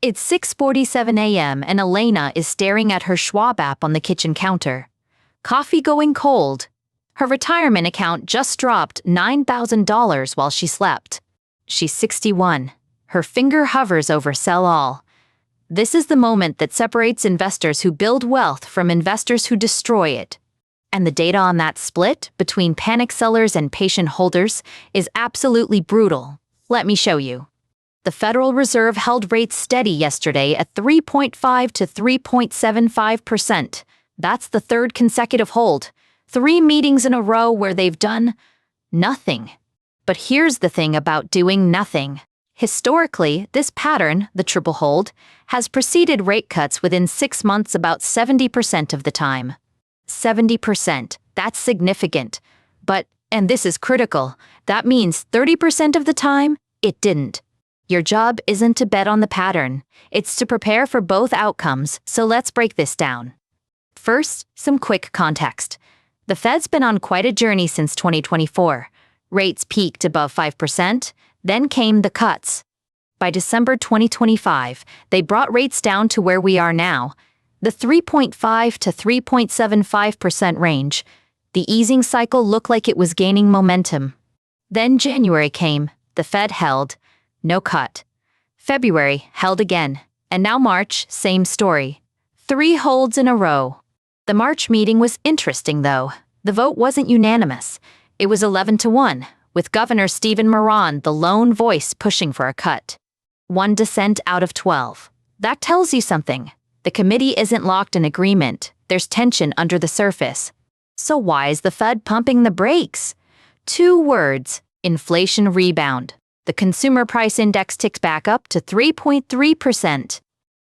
It's 6:47 a.m. and Elena is staring at her Schwab app on the kitchen counter. Coffee going cold. Her retirement account just dropped $9,000 while she slept. She's 61. Her finger hovers over sell all. This is the moment that separates investors who build wealth from investors who destroy it. And the data on that split between panic sellers and patient holders is absolutely brutal. Let me show you. The Federal Reserve held rates steady yesterday at 3.5 to 3.75%. That's the third consecutive hold. 3 meetings in a row where they've done nothing. But here's the thing about doing nothing. Historically, this pattern, the triple hold, has preceded rate cuts within 6 months about 70% of the time. 70%. That's significant. But, and this is critical, that means 30% of the time, it didn't. Your job isn't to bet on the pattern. It's to prepare for both outcomes, so let's break this down. First, some quick context. The Fed's been on quite a journey since 2024. Rates peaked above 5%, then came the cuts. By December 2025, they brought rates down to where we are now, the 3.5 to 3.75% range. The easing cycle looked like it was gaining momentum. Then January came, the Fed held. No cut. February, held again. And now March, same story. 3 holds in a row. The March meeting was interesting, though. The vote wasn't unanimous. It was 11-1, with Governor Stephen Miran the lone voice pushing for a cut. 1 dissent out of 12. That tells you something. The committee isn't locked in agreement. There's tension under the surface. So why is the Fed pumping the brakes? 2 words: inflation rebound. The consumer price index ticked back up to 3.3%.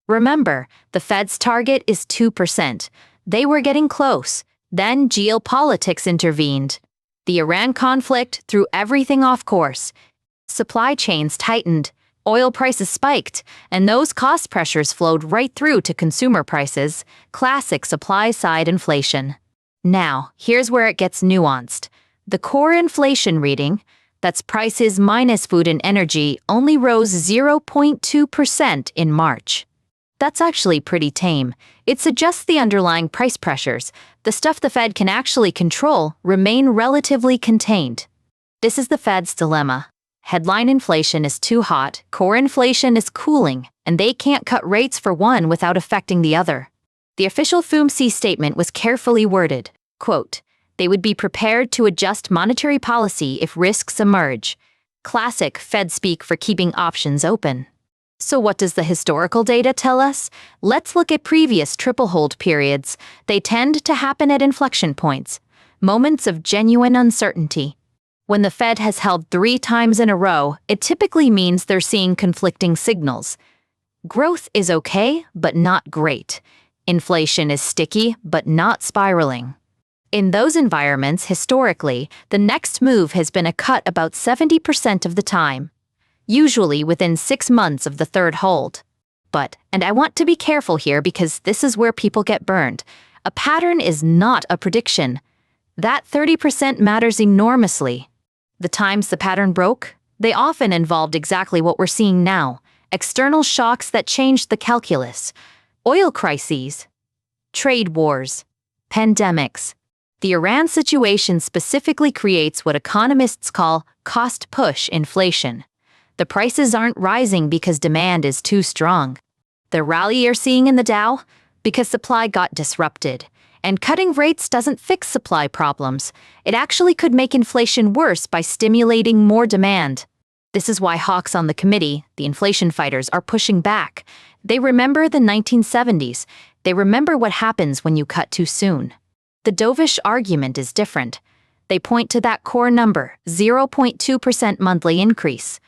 Remember, the Fed's target is 2%. They were getting close. Then geopolitics intervened. The Iran conflict threw everything off course. Supply chains tightened, oil prices spiked, and those cost pressures flowed right through to consumer prices, classic supply-side inflation. Now, here's where it gets nuanced. The core inflation reading, that's prices minus food and energy, only rose 0.2% in March. That's actually pretty tame. It suggests the underlying price pressures, the stuff the Fed can actually control, remain relatively contained. This is the Fed's dilemma. Headline inflation is too hot, core inflation is cooling, and they can't cut rates for one without affecting the other. The official FOMC statement was carefully worded. Quote, "They would be prepared to adjust monetary policy if risks emerge." Classic Fed speak for keeping options open. So what does the historical data tell us? Let's look at previous triple hold periods. They tend to happen at inflection points, moments of genuine uncertainty. When the Fed has held 3 times in a row, it typically means they're seeing conflicting signals. Growth is okay, but not great. Inflation is sticky, but not spiraling. In those environments, historically, the next move has been a cut about 70% of the time, usually within 6 months of the third hold. But, and I want to be careful here because this is where people get burned, a pattern is not a prediction. That 30% matters enormously. The times the pattern broke, they often involved exactly what we're seeing now, external shocks that changed the calculus, oil crises, trade wars, pandemics. The Iran situation specifically creates what economists call cost-push inflation. The prices aren't rising because demand is too strong. The rally you're seeing in the Dow? Because supply got disrupted. And cutting rates doesn't fix supply problems. It actually could make inflation worse by stimulating more demand. This is why hawks on the committee, the inflation fighters, are pushing back. They remember the 1970s. They remember what happens when you cut too soon. The dovish argument is different. They point to that core number, 0.2% monthly increase.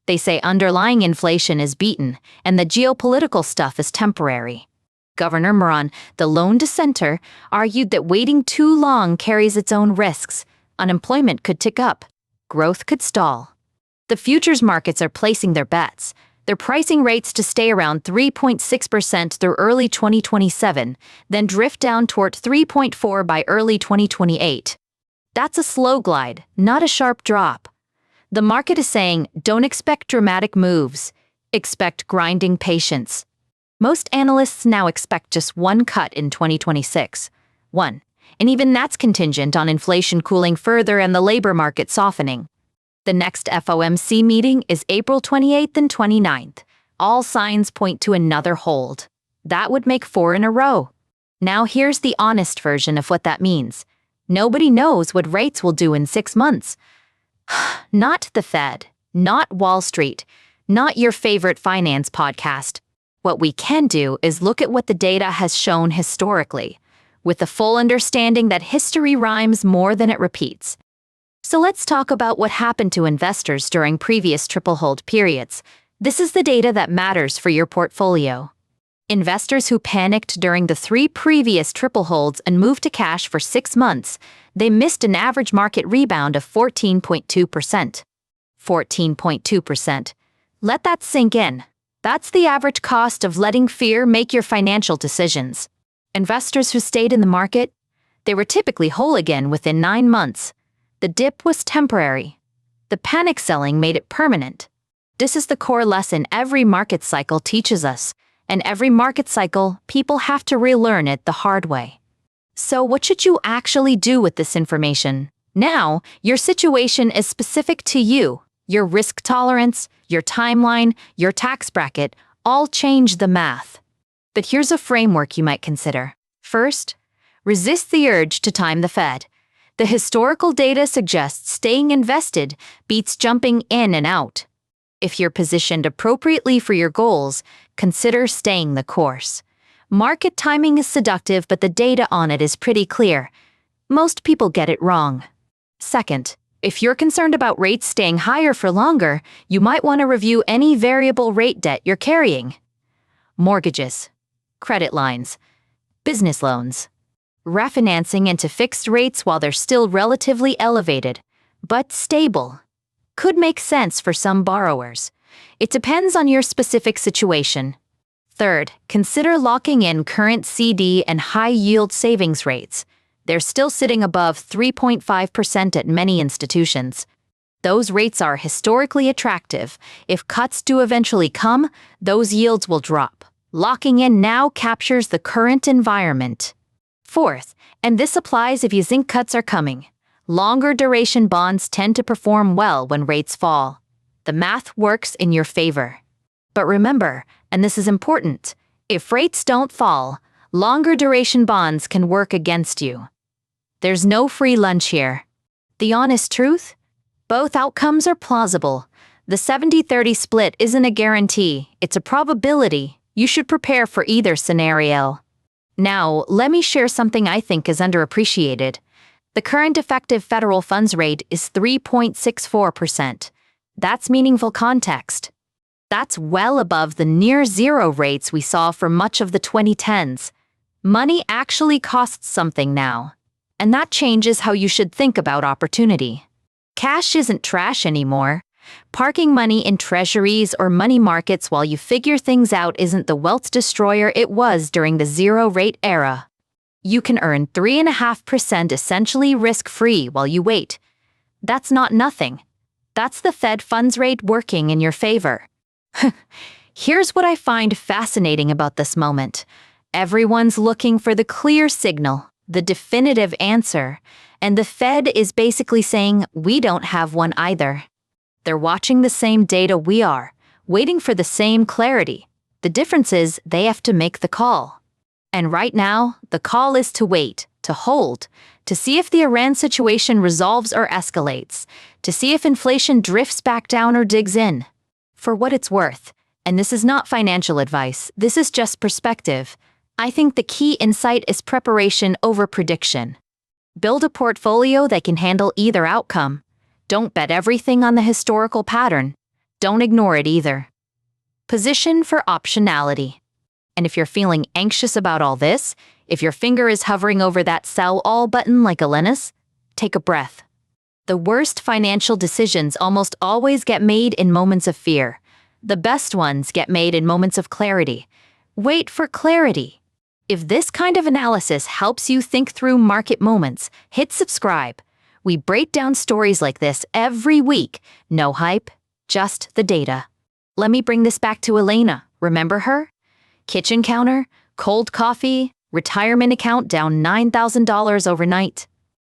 They say underlying inflation is beaten, and the geopolitical stuff is temporary. Governor Miran, the lone dissenter, argued that waiting too long carries its own risks. Unemployment could tick up. Growth could stall. The futures markets are placing their bets. They're pricing rates to stay around 3.6% through early 2027, then drift down toward 3.4% by early 2028. That's a slow glide, not a sharp drop. The market is saying, don't expect dramatic moves. Expect grinding patience. Most analysts now expect just one cut in 2026. One. And even that's contingent on inflation cooling further and the labor market softening. The next FOMC meeting is April 28th and 29th. All signs point to another hold. That would make 4 in a row. Now here's the honest version of what that means. Nobody knows what rates will do in 6 months. Not the Fed, not Wall Street, not your favorite finance podcast. What we can do is look at what the data has shown historically, with the full understanding that history rhymes more than it repeats. So let's talk about what happened to investors during previous triple hold periods. This is the data that matters for your portfolio. Investors who panicked during the 3 previous triple holds and moved to cash for 6 months, they missed an average market rebound of 14.2%. 14.2%. Let that sink in. That's the average cost of letting fear make your financial decisions. Investors who stayed in the market, they were typically whole again within 9 months. The dip was temporary. The panic selling made it permanent. This is the core lesson every market cycle teaches us. And every market cycle, people have to relearn it the hard way. So what should you actually do with this information? Now, your situation is specific to you. Your risk tolerance, your timeline, your tax bracket, all change the math. But here's a framework you might consider. First, resist the urge to time the Fed. The historical data suggests staying invested beats jumping in and out. If you're positioned appropriately for your goals, consider staying the course. Market timing is seductive, but the data on it is pretty clear. Most people get it wrong. Second, if you're concerned about rates staying higher for longer, you might want to review any variable rate debt you're carrying. Mortgages, credit lines, business loans. Refinancing into fixed rates while they're still relatively elevated, but stable, could make sense for some borrowers. It depends on your specific situation. Third, consider locking in current CD and high-yield savings rates. They're still sitting above 3.5% at many institutions. Those rates are historically attractive. If cuts do eventually come, those yields will drop. Locking in now captures the current environment. Fourth, and this applies if you think cuts are coming, longer duration bonds tend to perform well when rates fall. The math works in your favor. But remember, and this is important, if rates don't fall, longer duration bonds can work against you. There's no free lunch here. The honest truth? Both outcomes are plausible. The 70-30 split isn't a guarantee, it's a probability. You should prepare for either scenario. Now, let me share something I think is underappreciated. The current effective federal funds rate is 3.64%. That's meaningful context. That's well above the near-zero rates we saw for much of the 2010s. Money actually costs something now. And that changes how you should think about opportunity. Cash isn't trash anymore. Parking money in treasuries or money markets while you figure things out isn't the wealth destroyer it was during the zero-rate era. You can earn 3.5% essentially risk-free while you wait. That's not nothing. That's the Fed funds rate working in your favor. Here's what I find fascinating about this moment. Everyone's looking for the clear signal, the definitive answer, and the Fed is basically saying, we don't have one either. They're watching the same data we are, waiting for the same clarity. The difference is they have to make the call. And right now, the call is to wait, to hold, to see if the Iran situation resolves or escalates, to see if inflation drifts back down or digs in. For what it's worth, and this is not financial advice, this is just perspective, I think the key insight is preparation over prediction. Build a portfolio that can handle either outcome. Don't bet everything on the historical pattern. Don't ignore it either. Position for optionality. And if you're feeling anxious about all this, if your finger is hovering over that sell all button like Elena's, take a breath. The worst financial decisions almost always get made in moments of fear. The best ones get made in moments of clarity. Wait for clarity. If this kind of analysis helps you think through market moments, hit subscribe. We break down stories like this every week. No hype, just the data. Let me bring this back to Elena. Remember her? Kitchen counter, cold coffee, retirement account down $9,000 overnight.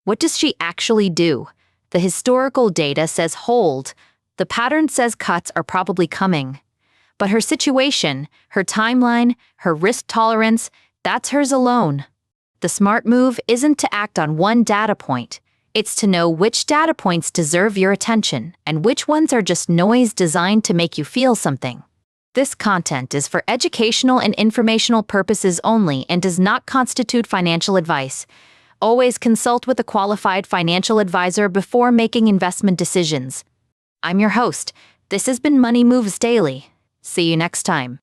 What does she actually do? The historical data says hold. The pattern says cuts are probably coming. But her situation, her timeline, her risk tolerance, that's hers alone. The smart move isn't to act on one data point. It's to know which data points deserve your attention and which ones are just noise designed to make you feel something. This content is for educational and informational purposes only and does not constitute financial advice. Always consult with a qualified financial advisor before making investment decisions. I'm your host. This has been Money Moves Daily. See you next time.